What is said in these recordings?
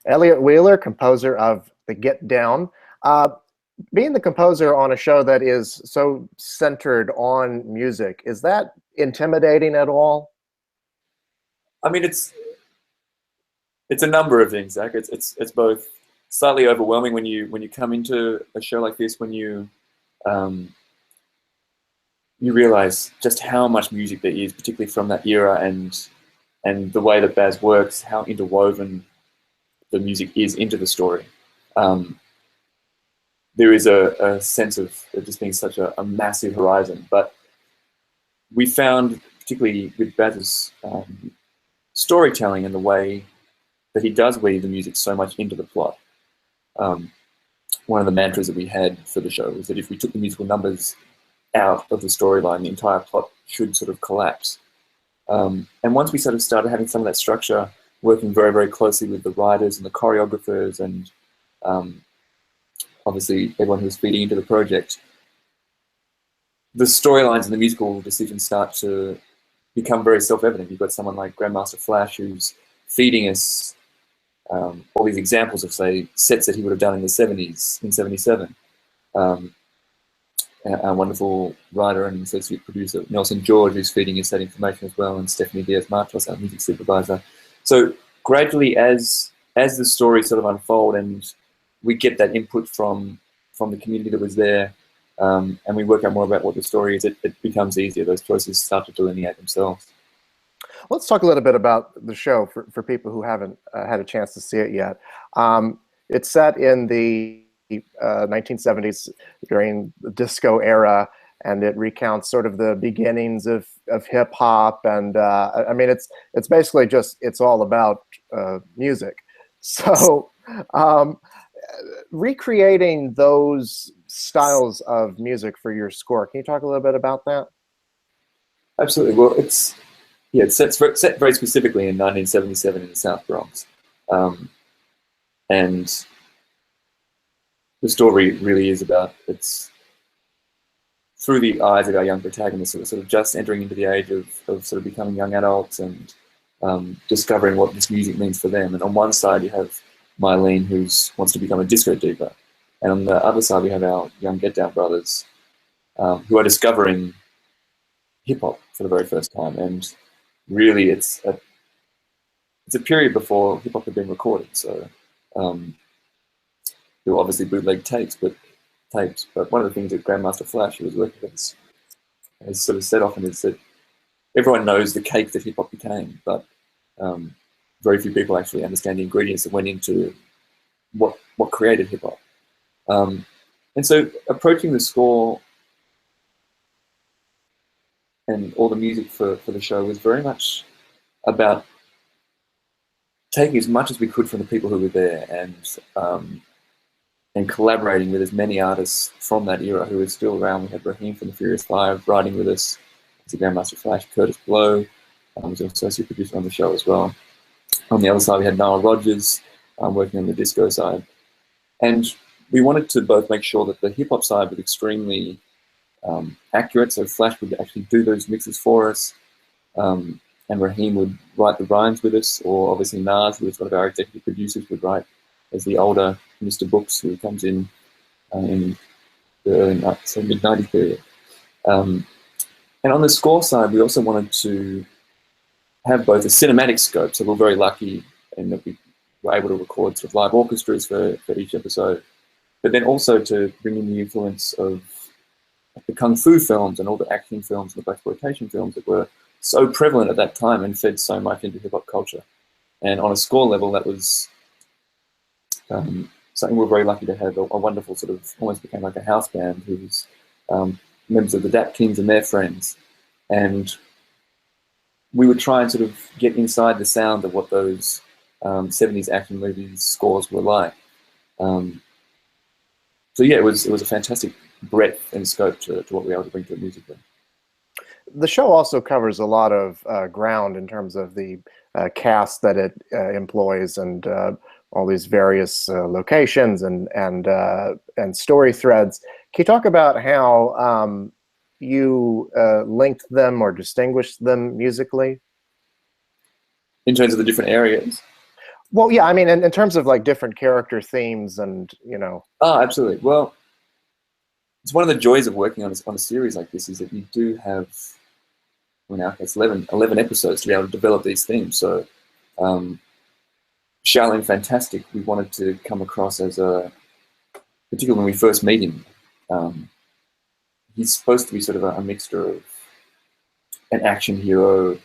Elliott Wheeler, composer of The Get Down. Uh, Being the composer on a show that is so centered on music, is that intimidating at all? I mean, it's a number of things, Zach. It's both slightly overwhelming when you come into a show like this, when um, you realize just how much music there is, particularly from that era, and the way that Baz works, how interwoven the music is into the story. Um, there is a sense of it just being such a massive horizon. But we found, particularly with Baz's storytelling and the way that he does weave the music so much into the plot. Um, One of the mantras that we had for the show was that if we took the musical numbers out of the storyline, the entire plot should sort of collapse. And once we sort of started having some of that structure, working very, very closely with the writers and the choreographers and obviously everyone who was feeding into the project, the storylines and the musical decisions start to become very self-evident. You've got someone like Grandmaster Flash who's feeding us all these examples of, say, sets that he would have done in the 70s, in 77. Our wonderful writer and associate producer, Nelson George, who's feeding us that information as well, and Stephanie Diaz-Martos, our music supervisor. So gradually, as the stories sort of unfold and we get that input from the community that was there, and we work out more about what the story is, it becomes easier. Those choices start to delineate themselves. Let's talk a little bit about the show for people who haven't had a chance to see it yet. It's set in the 1970s during the disco era, and it recounts sort of the beginnings of hip hop. And I mean, it's basically just, it's all about music. So recreating those styles of music for your score, can you talk a little bit about that? Absolutely. Well, it's set very specifically in 1977 in the South Bronx, and the story really is about, it's through the eyes of our young protagonists who are sort of just entering into the age of sort of becoming young adults and discovering what this music means for them. And on one side you have Mylene, who wants to become a disco diva, and on the other side we have our young Get Down brothers, who are discovering hip hop for the very first time. And really, it's a period before hip hop had been recorded, so there were obviously bootleg tapes. But one of the things that Grandmaster Flash, who was working with us, has sort of said often is that everyone knows the cake that hip hop became, but very few people actually understand the ingredients that went into what created hip hop. And so approaching the score and all the music for the show was very much about taking as much as we could from the people who were there and collaborating with as many artists from that era who are still around. We had Raheem from the Furious Five writing with us, the Grandmaster Flash, Curtis Blow, was an associate producer on the show as well. On the other side, we had Nile Rodgers working on the disco side. And we wanted to both make sure that the hip-hop side was extremely accurate, so Flash would actually do those mixes for us, and Raheem would write the rhymes with us, or obviously Nas, who was one of our executive producers, would write as the older Mr. Books, who comes in the early mid-90s period. And on the score side, we also wanted to have both a cinematic scope, so we're very lucky in that we were able to record sort of live orchestras for each episode, but then also to bring in the influence of the kung fu films and all the action films and the blaxploitation films that were so prevalent at that time and fed so much into hip-hop culture. And on a score level, that was something we're very lucky to have, a wonderful sort of, almost became like a house band who's members of the Dap Kings and their friends. And we would try and sort of get inside the sound of what those 70s action movies scores were like. So yeah, it was a fantastic breadth and scope to what we were able to bring to the music there. The show also covers a lot of ground in terms of the cast that it employs, and all these various locations and story threads. Can you talk about how you linked them or distinguished them musically? In terms of the different areas? Well, yeah, I mean, in terms of like different character themes and, you know. Oh, absolutely. Well, it's one of the joys of working on a series like this is that you do have, well, in our case, 11 episodes to be able to develop these themes. So, Shaolin Fantastic, we wanted to come across as particularly when we first meet him, he's supposed to be sort of a mixture of an action hero,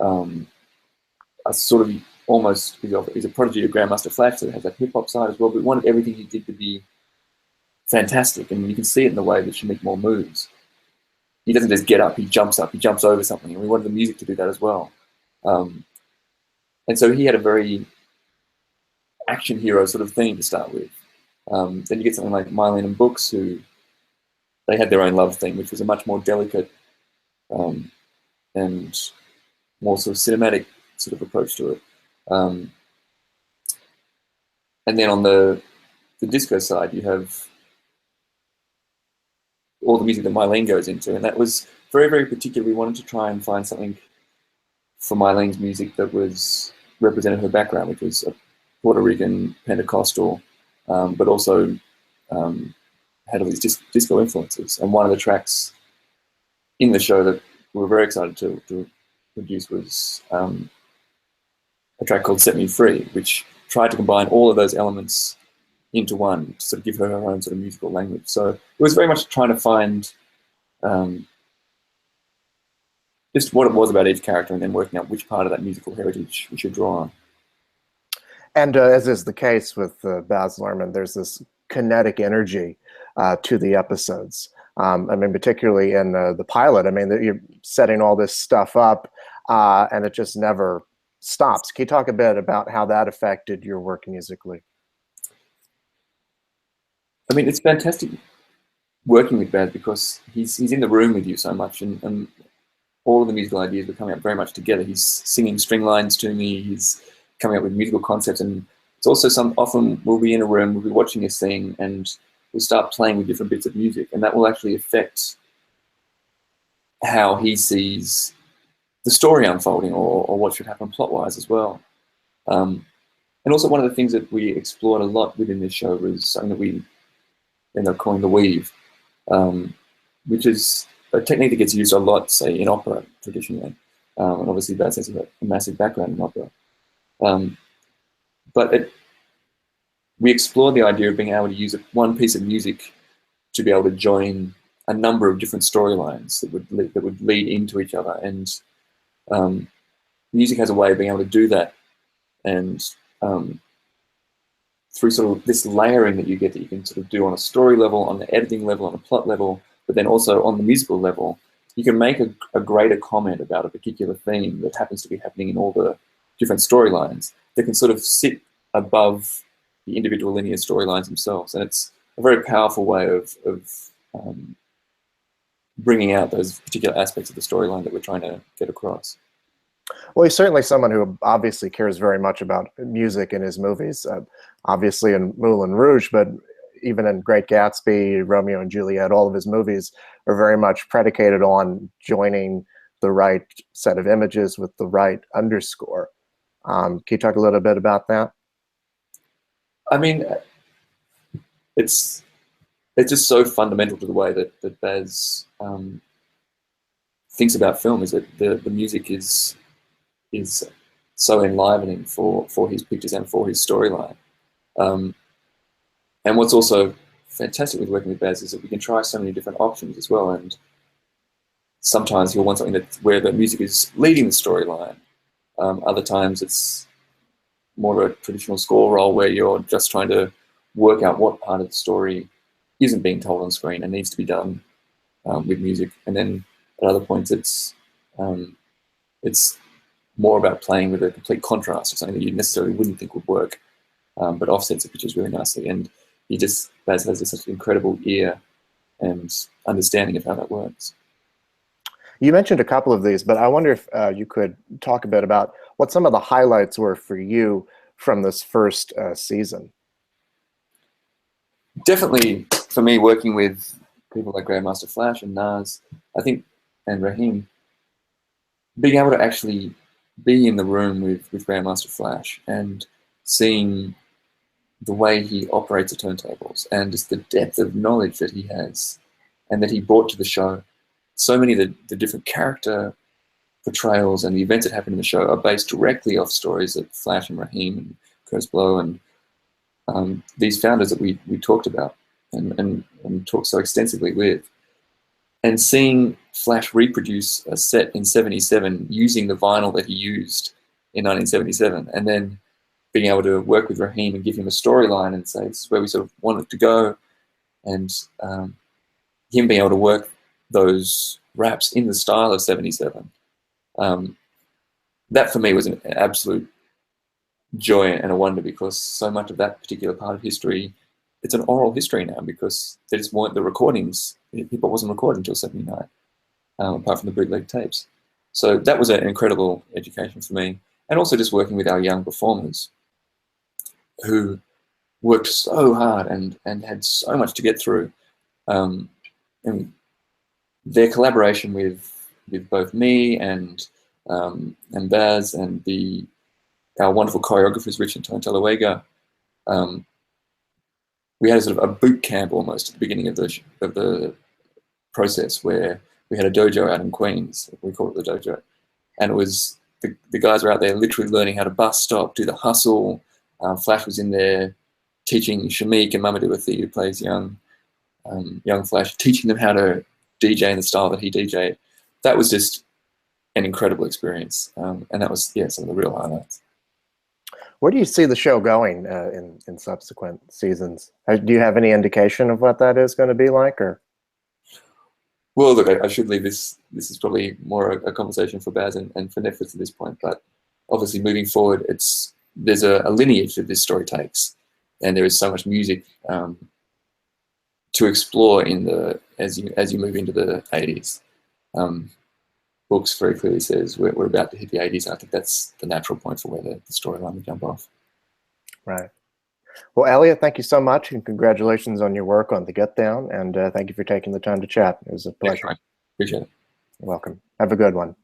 a sort of almost, he's a prodigy of Grandmaster Flash, so it has that hip hop side as well, but we wanted everything he did to be fantastic, and you can see it in the way that Shamik Moore moves. He doesn't just get up, he jumps over something, and we wanted the music to do that as well. And so he had a very action hero sort of theme to start with. Then you get something like Mylene and Books, who they had their own love theme, which was a much more delicate and more sort of cinematic sort of approach to it. And then on the disco side, you have all the music that Mylene goes into, and that was very, very particular. We wanted to try and find something for Mylene's music that was represented her background, which was a Puerto Rican Pentecostal, but also had all these disco influences. And one of the tracks in the show that we were very excited to produce was a track called Set Me Free, which tried to combine all of those elements into one to sort of give her own sort of musical language. So it was very much trying to find just what it was about each character and then working out which part of that musical heritage we should draw on. And as is the case with Baz Luhrmann, there's this kinetic energy to the episodes. I mean, particularly in the pilot, I mean, you're setting all this stuff up and it just never stops. Can you talk a bit about how that affected your work musically? I mean, it's fantastic working with Baz because he's in the room with you so much, and all of the musical ideas were coming up very much together. He's singing string lines to me, he's coming up with musical concepts, and it's also often we'll be in a room, we'll be watching a scene, and we'll start playing with different bits of music, and that will actually affect how he sees the story unfolding or what should happen plot-wise as well. And also one of the things that we explored a lot within this show was something that we end up calling the weave, which is a technique that gets used a lot, say, in opera traditionally. And obviously Baz has a massive background in opera. But we explored the idea of being able to use one piece of music to be able to join a number of different storylines that would lead into each other. And music has a way of being able to do that. And through sort of this layering that you can sort of do on a story level, on the editing level, on a plot level, but then also on the musical level, you can make a greater comment about a particular theme that happens to be happening in all the different storylines that can sort of sit above the individual linear storylines themselves. And it's a very powerful way of bringing out those particular aspects of the storyline that we're trying to get across. Well, he's certainly someone who obviously cares very much about music in his movies, obviously in Moulin Rouge, but even in Great Gatsby, Romeo and Juliet, all of his movies are very much predicated on joining the right set of images with the right underscore. Can you talk a little bit about that? I mean, it's just so fundamental to the way that Baz thinks about film, is that the music is so enlivening for his pictures and for his storyline. And what's also fantastic with working with Baz is that we can try so many different options as well. And sometimes you'll want something where the music is leading the storyline. Other times it's more of a traditional score role where you're just trying to work out what part of the story isn't being told on screen and needs to be done with music. And then at other points it's more about playing with a complete contrast or something that you necessarily wouldn't think would work, but offsets the pictures really nicely. And Baz has such an incredible ear and understanding of how that works. You mentioned a couple of these, but I wonder if you could talk a bit about what some of the highlights were for you from this first season. Definitely, for me, working with people like Grandmaster Flash and Nas, I think, and Raheem, being able to actually be in the room with Grandmaster Flash and seeing the way he operates the turntables and just the depth of knowledge that he has and that he brought to the show. So many of the different character portrayals and the events that happen in the show are based directly off stories that Flash and Raheem and Curtis Blow and these founders that we talked about and talked so extensively with. And seeing Flash reproduce a set in '77 using the vinyl that he used in 1977, and then being able to work with Raheem and give him a storyline and say, this is where we sort of want it to go, and him being able to work those raps in the style of '77. That for me was an absolute joy and a wonder, because so much of that particular part of history, it's an oral history now, because there just weren't the recordings. Hip-hop wasn't recorded until '79, apart from the bootleg tapes. So that was an incredible education for me. And also just working with our young performers who worked so hard and had so much to get through. And their collaboration with both me and Baz and our wonderful choreographers, Rich and Tone Talawega, we had a sort of a boot camp almost at the beginning of the process, where we had a dojo out in Queens. We call it the dojo, and it was the guys were out there literally learning how to bus stop, do the hustle. Flash was in there teaching Shamik and Mamadou Athi, who plays young Flash, teaching them how to DJ in the style that he DJ'd. That was just an incredible experience, and that was some of the real highlights. Where do you see the show going in subsequent seasons? Do you have any indication of what that is going to be like, or? Well, look, I should leave this. This is probably more a conversation for Baz and for Netflix at this point. But obviously, moving forward, there's a lineage that this story takes, and there is so much music to explore as you move into the '80s. Books very clearly says we're about to hit the '80s. I think that's the natural point for where the storyline will jump off. Right. Well, Elliott, thank you so much, and congratulations on your work on The Get Down, and thank you for taking the time to chat. It was a pleasure. Appreciate it. You're welcome. Have a good one.